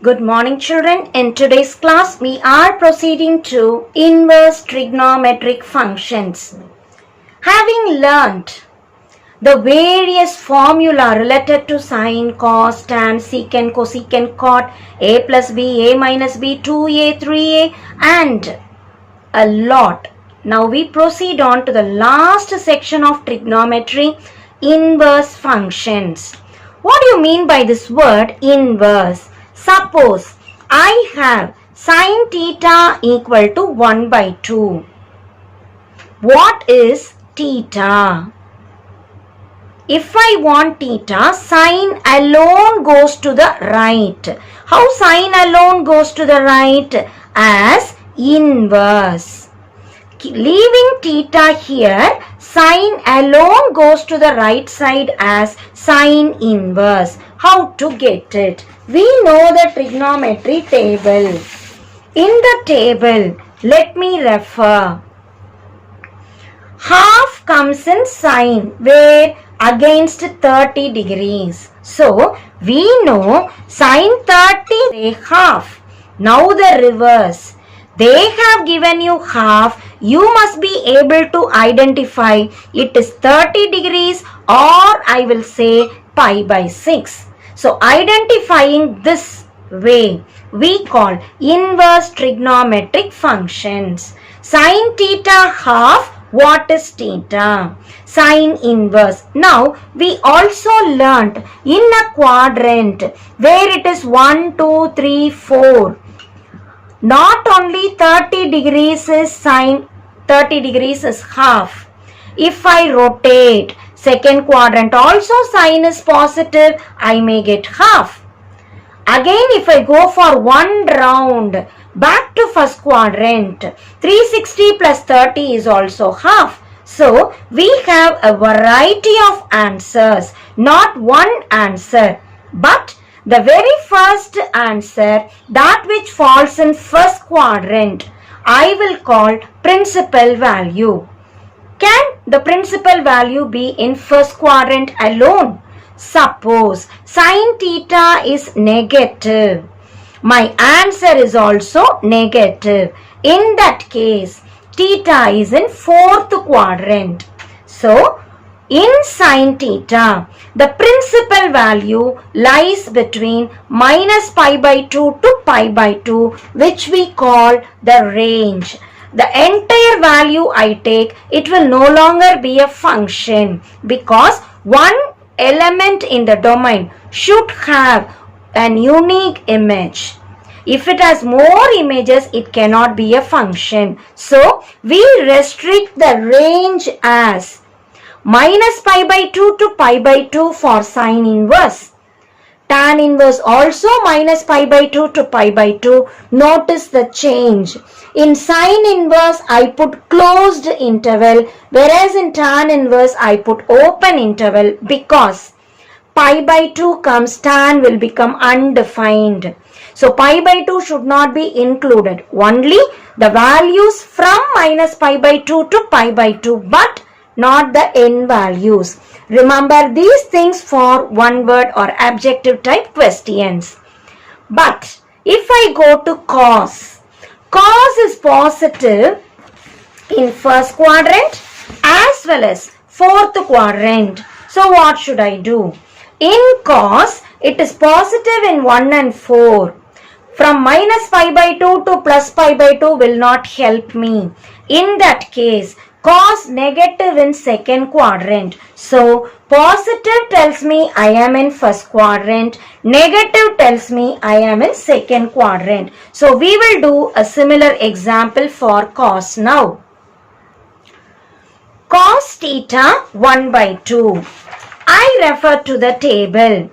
Good morning children. In today's class we are proceeding to inverse trigonometric functions. Having learnt the various formula related to sine, cos, tan, secant, cosecant, cot, a plus b, a minus b, 2a, 3a and a lot. Now we proceed on to the last section of trigonometry, inverse functions. What do you mean by this word inverse? Suppose I have sine theta equal to 1 by 2. What is theta? If I want theta, sine alone goes to the right. How sine alone goes to the right? As inverse. Leaving theta here, sine alone goes to the right side as sine inverse. How to get it? We know the trigonometry table. In the table, let me refer. Half comes in sine, where against 30 degrees. So, we know sine 30 is half. Now the reverse. They have given you half. You must be able to identify it is 30 degrees or I will say pi by 6. So, identifying this way, we call inverse trigonometric functions. Sine theta half, what is theta? Sine inverse. Now, we also learnt in a quadrant where it is 1, 2, 3, 4. Not only 30 degrees is sine, 30 degrees is half. If I rotate second quadrant also sine is positive, I may get half. Again if I go for one round back to first quadrant, 360 plus 30 is also half. So we have a variety of answers, not one answer, but the very first answer, that which falls in first quadrant, I will call principal value. Can the principal value be in first quadrant alone? Suppose sine theta is negative. My answer is also negative. In that case, theta is in fourth quadrant. So, in sine theta, the principal value lies between minus pi by 2 to pi by 2, which we call the range. The entire value I take, it will no longer be a function because one element in the domain should have an unique image. If it has more images, it cannot be a function. So, we restrict the range as minus pi by 2 to pi by 2 for sine inverse. Tan inverse also minus pi by 2 to pi by 2. Notice the change. In sine inverse, I put closed interval, whereas in tan inverse, I put open interval because pi by 2 comes, tan will become undefined. So, pi by 2 should not be included. Only the values from minus pi by 2 to pi by 2, but not the n values. Remember these things for one word or adjective type questions. But if I go to cos, cos is positive in first quadrant as well as fourth quadrant. So what should I do? In cos, it is positive in 1 and 4. From minus pi by 2 to plus pi by 2 will not help me. In that case, cos negative in second quadrant. So, positive tells me I am in first quadrant. Negative tells me I am in second quadrant. So, we will do a similar example for cos now. Cos theta 1 by 2. I refer to the table.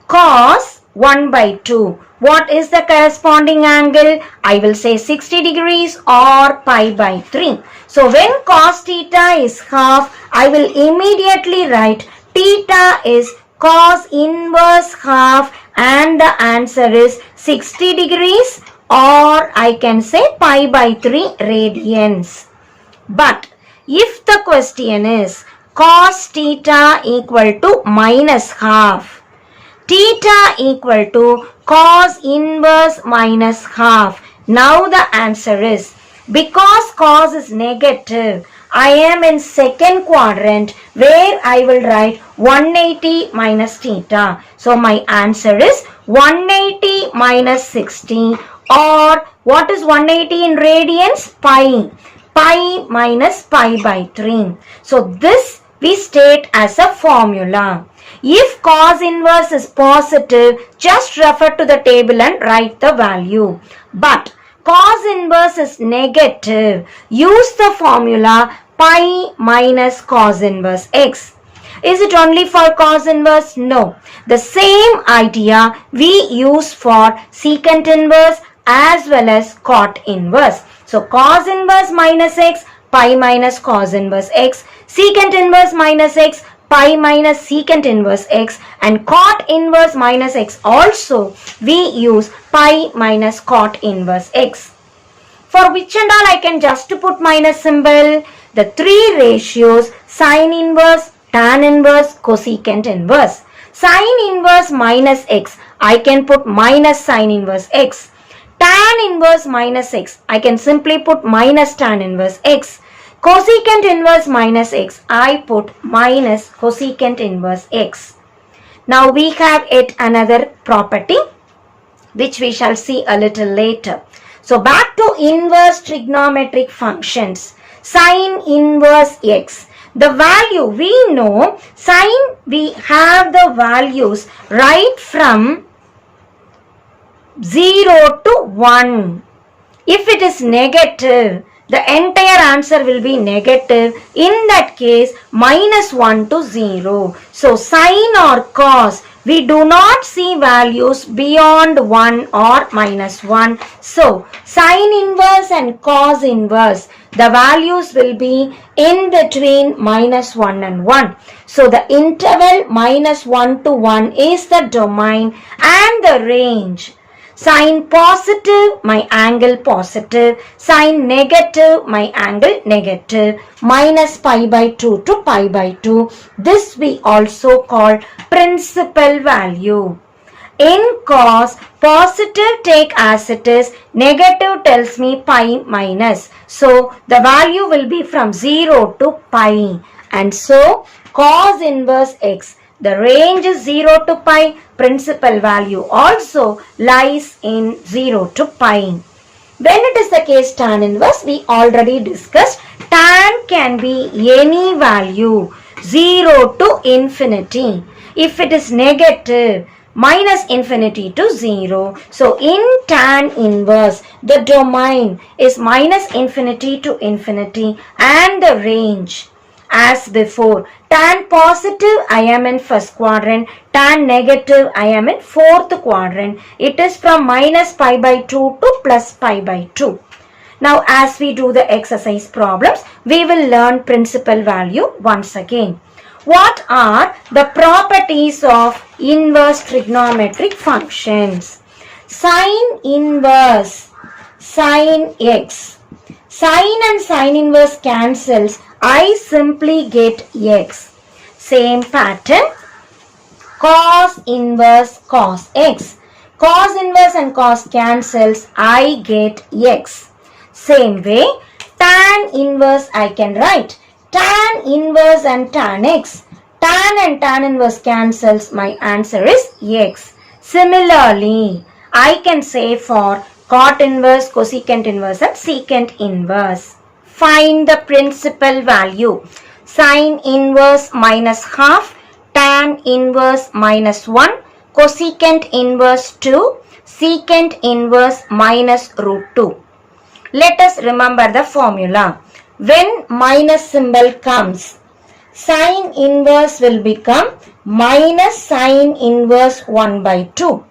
Cos 1 by 2. What is the corresponding angle? I will say 60 degrees or pi by 3. So when cos theta is half, I will immediately write theta is cos inverse half and the answer is 60 degrees or I can say pi by 3 radians. But if the question is cos theta equal to minus half, Theta equal to cos inverse minus half. Now the answer is, because cos is negative, I am in second quadrant where I will write 180 minus theta. So my answer is 180 minus 60, or what is 180 in radians? Pi. Pi minus pi by 3. So this we state as a formula. If cos inverse is positive, just refer to the table and write the value. But cos inverse is negative, use the formula pi minus cos inverse x. Is it only for cos inverse? No. The same idea we use for secant inverse as well as cot inverse. So cos inverse minus x, pi minus cos inverse x, secant inverse minus x, pi minus secant inverse x, and cot inverse minus x also we use pi minus cot inverse x. For which and all I can just put minus symbol? The three ratios, sine inverse, tan inverse, cosecant inverse. Sine inverse minus x, I can put minus sine inverse x. Tan inverse minus x, I can simply put minus tan inverse x. Cosecant inverse minus x, I put minus cosecant inverse x. Now we have yet another property which we shall see a little later. So back to inverse trigonometric functions. Sine inverse x. The value we know, sine we have the values right from 0 to 1. If it is negative, the entire answer will be negative. In that case, minus 1 to 0. So, sine or cos, we do not see values beyond 1 or minus 1. So, sine inverse and cos inverse, the values will be in between minus 1 and 1. So, the interval minus 1 to 1 is the domain and the range. Sine positive, my angle positive. Sine negative, my angle negative. Minus pi by 2 to pi by 2. This we also call principal value. In cos, positive take as it is, negative tells me pi minus. So, the value will be from 0 to pi. And so, cos inverse x, the range is 0 to pi, principal value also lies in 0 to pi. When it is the case tan inverse, we already discussed, tan can be any value, 0 to infinity. If it is negative, minus infinity to 0. So, in tan inverse, the domain is minus infinity to infinity and the range. As before, tan positive I am in first quadrant, tan negative I am in fourth quadrant. It is from minus pi by 2 to plus pi by 2. Now as we do the exercise problems, we will learn principal value once again. What are the properties of inverse trigonometric functions? Sine inverse, sine x. Sine and sine inverse cancels. I simply get x. Same pattern. Cos inverse cos x. Cos inverse and cos cancels. I get x. Same way, tan inverse I can write. Tan inverse and tan x. Tan and tan inverse cancels. My answer is x. Similarly, I can say for cot inverse, cosecant inverse and secant inverse. Find the principal value. Sine inverse minus half, tan inverse minus 1, cosecant inverse 2, secant inverse minus root 2. Let us remember the formula. When minus symbol comes, sine inverse will become minus sine inverse 1 by 2.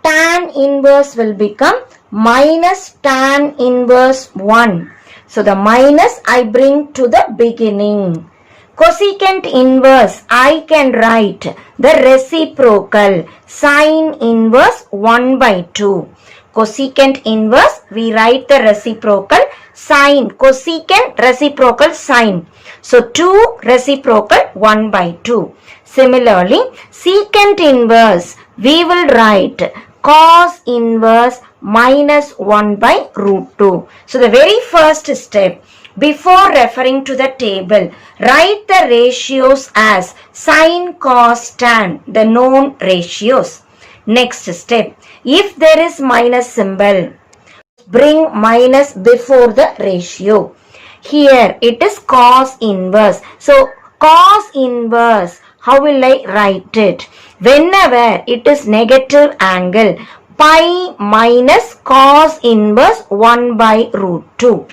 Tan inverse will become minus tan inverse 1. So, the minus I bring to the beginning. Cosecant inverse, I can write the reciprocal, sine inverse 1 by 2. Cosecant inverse, we write the reciprocal, sine, cosecant, reciprocal, sine. So, 2 reciprocal 1 by 2. Similarly, secant inverse, we will write cos inverse minus 1 by root 2. So the very first step, before referring to the table, write the ratios as sine, cos, tan, the known ratios. Next step, if there is minus symbol, bring minus before the ratio. Here it is cos inverse. So cos inverse, how will I write it? Whenever it is negative angle, pi minus cos inverse 1 by root 2.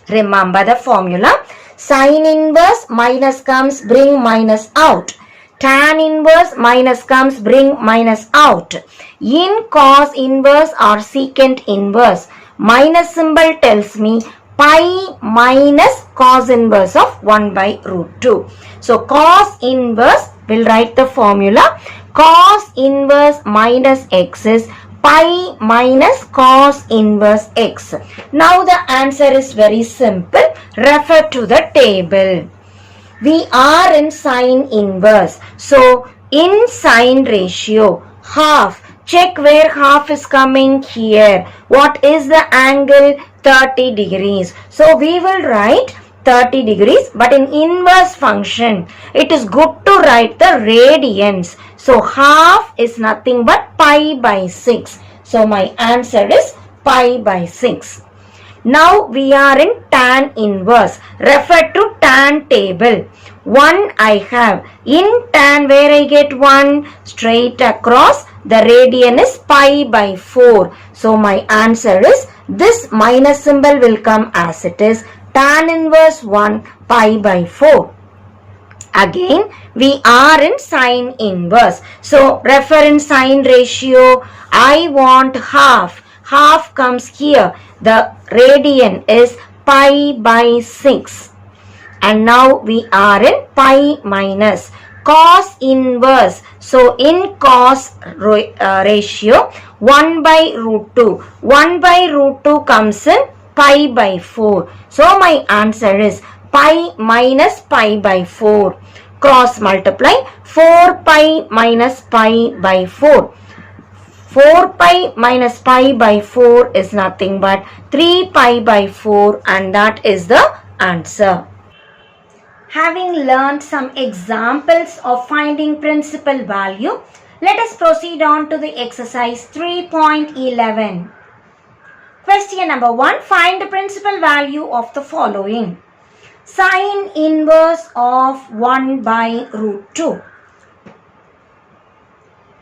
Remember the formula. Sine inverse minus comes, bring minus out. Tan inverse minus comes, bring minus out. In cos inverse or secant inverse, minus symbol tells me pi minus cos inverse of 1 by root 2. So cos inverse, will write the formula. Cos inverse minus x is pi minus cos inverse x. Now the answer is very simple. Refer to the table. We are in sine inverse. So in sine ratio, half. Check where half is coming here. What is the angle? 30 degrees. So we will write 30 degrees, but in inverse function, it is good to write the radians. So half is nothing but pi by 6. So my answer is pi by 6. Now we are in tan inverse. Refer to tan table. 1 I have. In tan, where I get 1? Straight across. The radian is pi by 4. So my answer is, this minus symbol will come as it is. Tan inverse 1 pi by 4. Again, we are in sine inverse. So refer in sine ratio. I want half. Half comes here. The radian is pi by 6. And now we are in pi minus cos inverse. So in cos ratio, 1 by root 2. 1 by root 2 comes in pi by 4. So my answer is pi minus pi by 4. Cross multiply. 4 pi minus pi by 4. 4 pi minus pi by 4 is nothing but 3 pi by 4, and that is the answer. Having learned some examples of finding principal value, let us proceed on to the exercise 3.11. Question number 1. Find the principal value of the following. Sine inverse of 1 by root 2.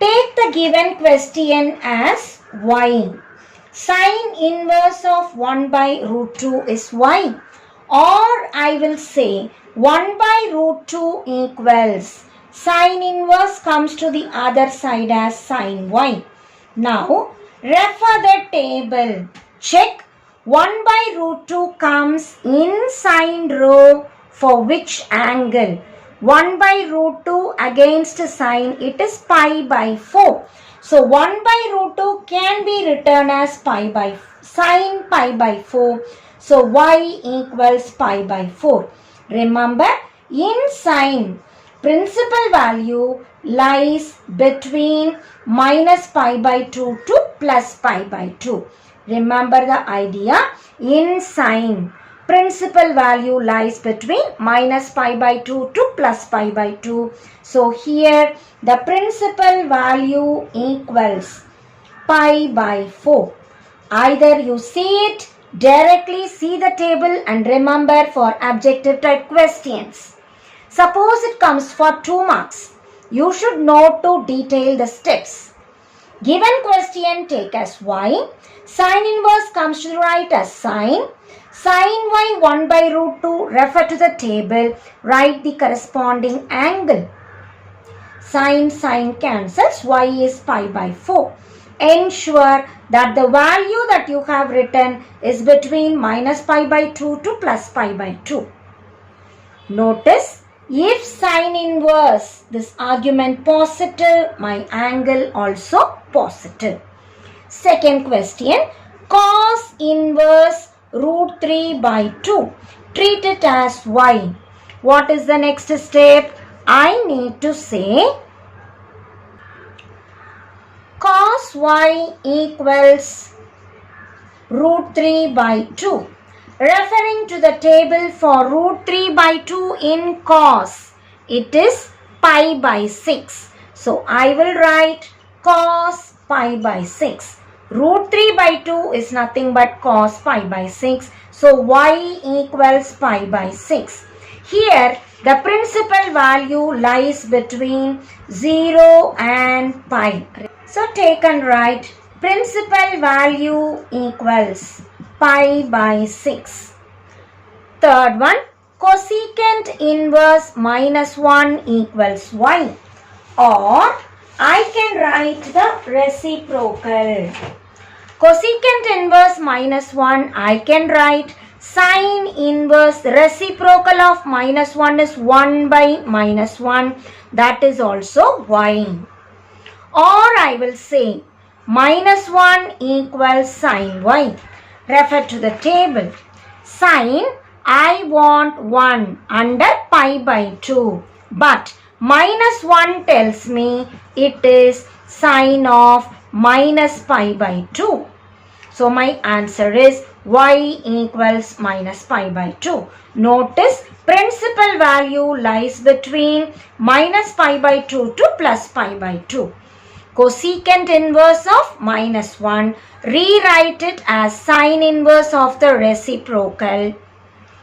Take the given question as y. Sine inverse of 1 by root 2 is y. Or I will say 1 by root 2 equals sine inverse comes to the other side as sine y. Now refer the table. Check 1 by root 2 comes inside row for which angle? 1 by root 2 against sine, it is pi by 4. So 1 by root 2 can be written as pi by sine pi by 4. So y equals pi by 4. Remember, in sine, principal value lies between minus pi by 2 to plus pi by 2. Remember the idea. In sine, principal value lies between minus pi by 2 to plus pi by 2. So here the principal value equals pi by 4. Either you see it, directly see the table, and remember for objective type questions. Suppose it comes for 2 marks. You should know to detail the steps. Given question, take as y. Sine inverse comes to the right as sine. Sine y 1 by root 2, refer to the table, write the corresponding angle. Sine cancels, y is pi by 4. Ensure that the value that you have written is between minus pi by 2 to plus pi by 2. Notice, if sine inverse, this argument positive, my angle also positive. Second question, cos inverse root 3 by 2. Treat it as y. What is the next step? I need to say cos y equals root 3 by 2. Referring to the table for root 3 by 2 in cos, it is pi by 6. So I will write cos pi by 6. Root 3 by 2 is nothing but cos pi by 6. So y equals pi by 6. Here the principal value lies between 0 and pi. So take and write principal value equals pi by 6. Third one, cosecant inverse minus 1 equals y. Or I can write the reciprocal. Cosecant inverse minus 1, I can write sine inverse. Reciprocal of minus 1 is 1 by minus 1. That is also y. Or I will say minus 1 equals sine y. Refer to the table. Sine, I want 1 under pi by 2. But minus 1 tells me it is sine of minus pi by 2. So my answer is y equals minus pi by 2. Notice principal value lies between minus pi by 2 to plus pi by 2. Cosecant inverse of minus 1, rewrite it as sine inverse of the reciprocal.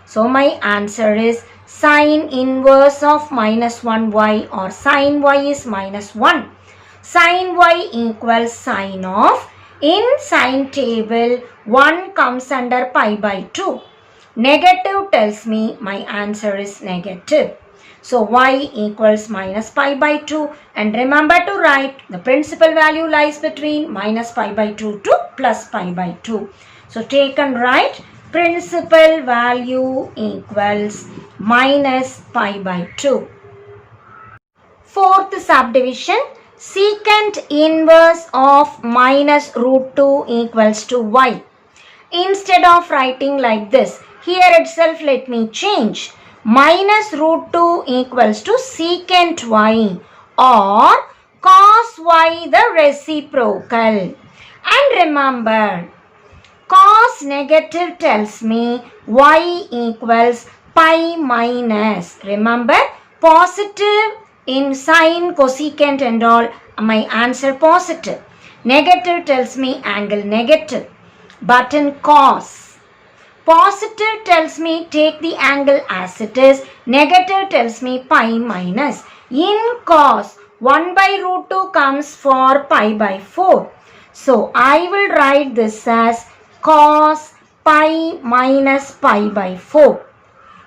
So my answer is sine inverse of minus 1y, or sine y is minus 1. Sine y equals sine of, in sine table 1 comes under pi by 2. Negative tells me my answer is negative. So y equals minus pi by 2, and remember to write the principal value lies between minus pi by 2 to plus pi by 2. So take and write principal value equals minus pi by 2. Fourth subdivision, secant inverse of minus root 2 equals to y. Instead of writing like this, here itself let me change. Minus root 2 equals to secant y, or cos y the reciprocal. And remember, cos negative tells me y equals pi minus. Remember, positive in sine, cosecant and all, my answer positive. Negative tells me angle negative. But in cos, positive tells me take the angle as it is. Negative tells me pi minus. In cos, 1 by root 2 comes for pi by 4. So I will write this as cos pi minus pi by 4.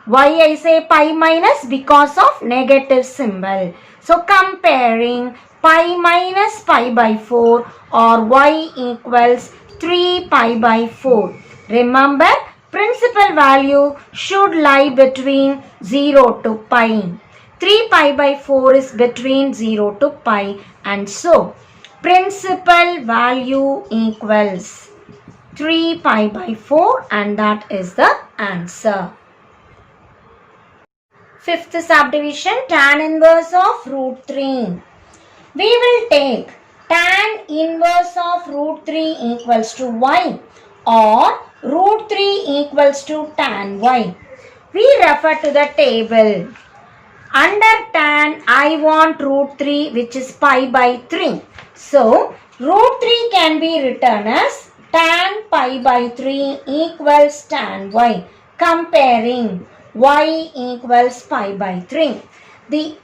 Why I say pi minus? Because of negative symbol. So comparing pi minus pi by 4, or y equals 3 pi by 4. Remember, principal value should lie between 0 to pi. 3 pi by 4 is between 0 to pi, and so principal value equals 3 pi by 4, and that is the answer. Fifth subdivision, tan inverse of root 3. We will take tan inverse of root 3 equals to y, or root 3 equals to tan y. We refer to the table. Under tan, I want root 3, which is pi by 3. So, root 3 can be written as tan pi by 3 equals tan y. Comparing y equals pi by 3. The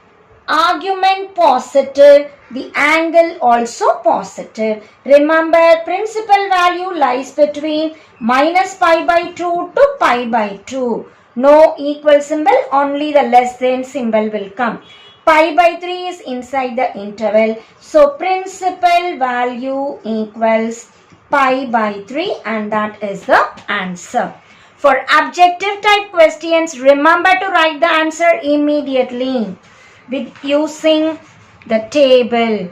argument positive, the angle also positive. Remember, principal value lies between minus pi by 2 to pi by 2. No equal symbol, only the less than symbol will come. Pi by 3 is inside the interval. So, principal value equals pi by 3, and that is the answer. For objective type questions, remember to write the answer immediately with using the table.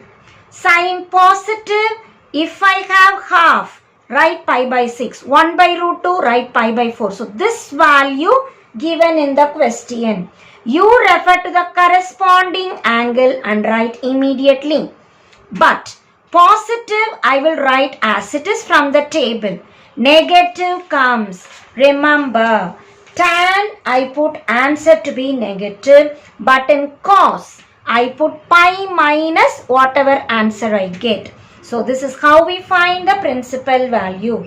Sign positive, if I have half, write pi by 6. 1 by root 2, write pi by 4. So, this value given in the question. You refer to the corresponding angle and write immediately. But Positive I will write as it is from the table. Negative comes. Remember, tan I put answer to be negative, but in cos I put pi minus whatever answer I get. So this is how we find the principal value.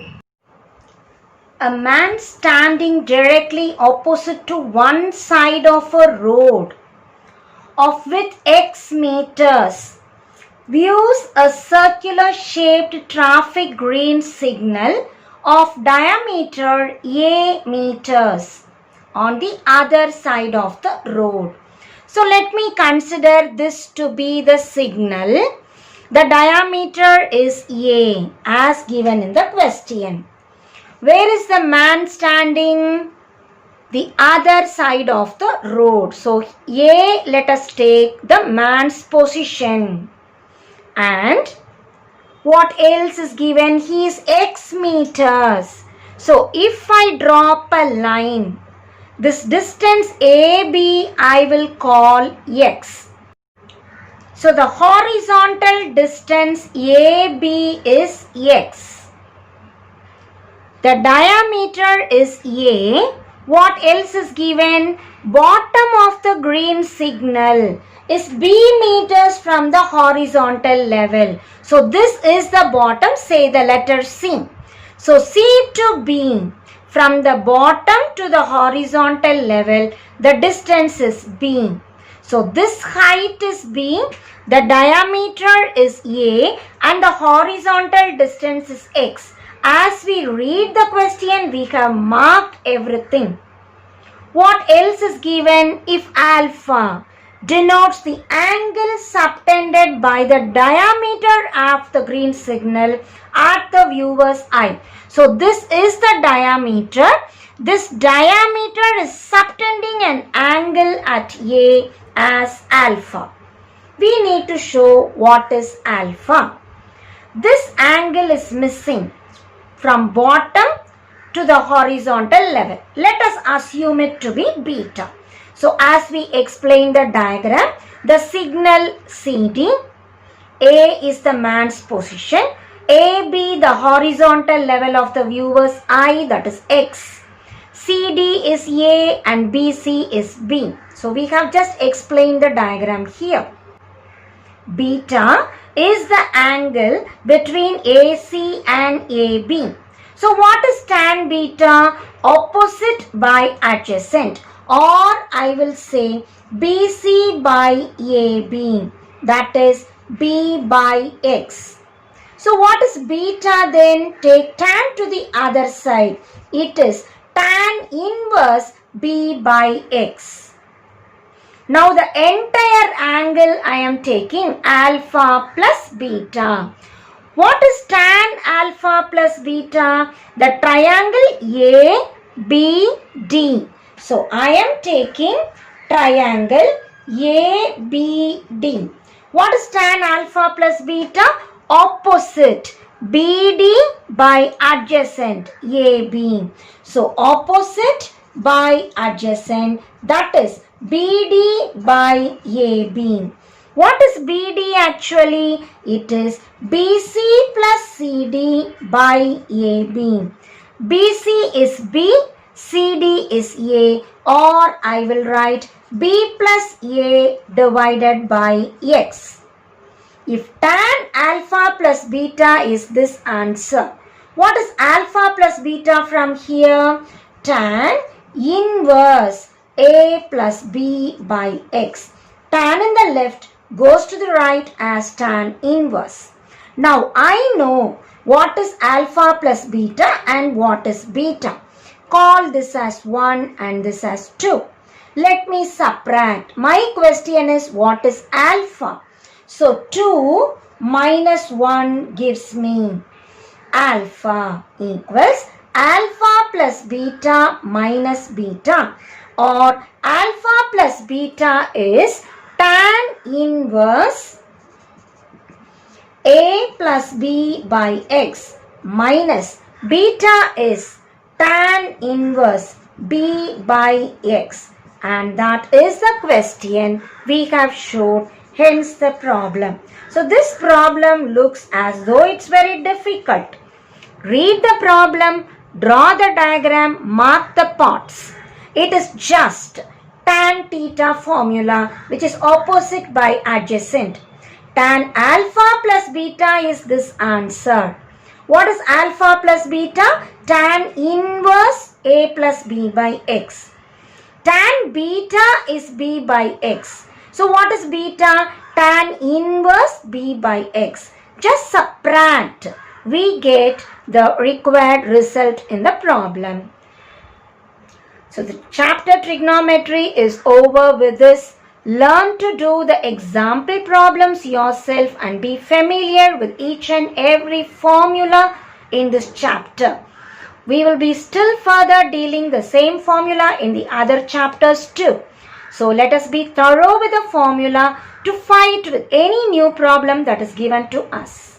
A man standing directly opposite to one side of a road of width x meters views a circular shaped traffic green signal of diameter a meters on the other side of the road. So let me consider this to be the signal. The diameter is a as given in the question. Where is the man standing? The other side of the road. So A, let us take the man's position. And what else is given? He is x meters. So if I drop a line, this distance AB I will call x. So the horizontal distance AB is x. The diameter is A. What else is given? Bottom of the green signal is B meters from the horizontal level. So this is the bottom, say the letter C. So C to B, from the bottom to the horizontal level, the distance is B. So this height is B, the diameter is A, and the horizontal distance is x. As we read the question, we have marked everything. What else is given? If alpha denotes the angle subtended by the diameter of the green signal at the viewer's eye. So this is the diameter. This diameter is subtending an angle at A as alpha. We need to show what is alpha. This angle is missing from bottom to the horizontal level. Let us assume it to be beta. So as we explain the diagram, the signal CD, A is the man's position, AB the horizontal level of the viewer's eye, that is x. CD is A and BC is B. So we have just explained the diagram here. Beta is the angle between AC and AB. So what is tan beta? Opposite by adjacent, or I will say BC by AB, that is B by X. So what is beta then? Take tan to the other side. It is tan inverse B by X. Now the entire angle I am taking alpha plus beta. What is tan alpha plus beta? The triangle ABD. So I am taking triangle ABD. What is tan alpha plus beta? Opposite BD by adjacent AB. So opposite by adjacent, that is BD by AB. What is BD actually? It is BC plus CD by AB. BC is B, CD is A, or I will write B plus A divided by X. If tan alpha plus beta is this answer, what is alpha plus beta from here? Tan inverse A plus B by X. Tan in the left goes to the right as tan inverse. Now I know what is alpha plus beta and what is beta. Call this as 1 and this as 2. Let me subtract. My question is what is alpha? So 2 minus 1 gives me alpha equals alpha plus beta minus beta, or alpha plus beta is tan inverse A plus B by X minus beta is tan inverse B by X, and that is the question we have showed hence the problem. So this problem looks as though it's very difficult. Read the problem, draw the diagram, mark the parts. It is just tan theta formula which is opposite by adjacent. Tan alpha plus beta is this answer. What is alpha plus beta? Tan inverse A plus B by X. Tan beta is B by X. So what is beta? Tan inverse B by X. Just subtract. We get the required result in the problem. So the chapter trigonometry is over with this. Learn to do the example problems yourself and be familiar with each and every formula in this chapter. We will be still further dealing the same formula in the other chapters too. So let us be thorough with the formula to fight with any new problem that is given to us.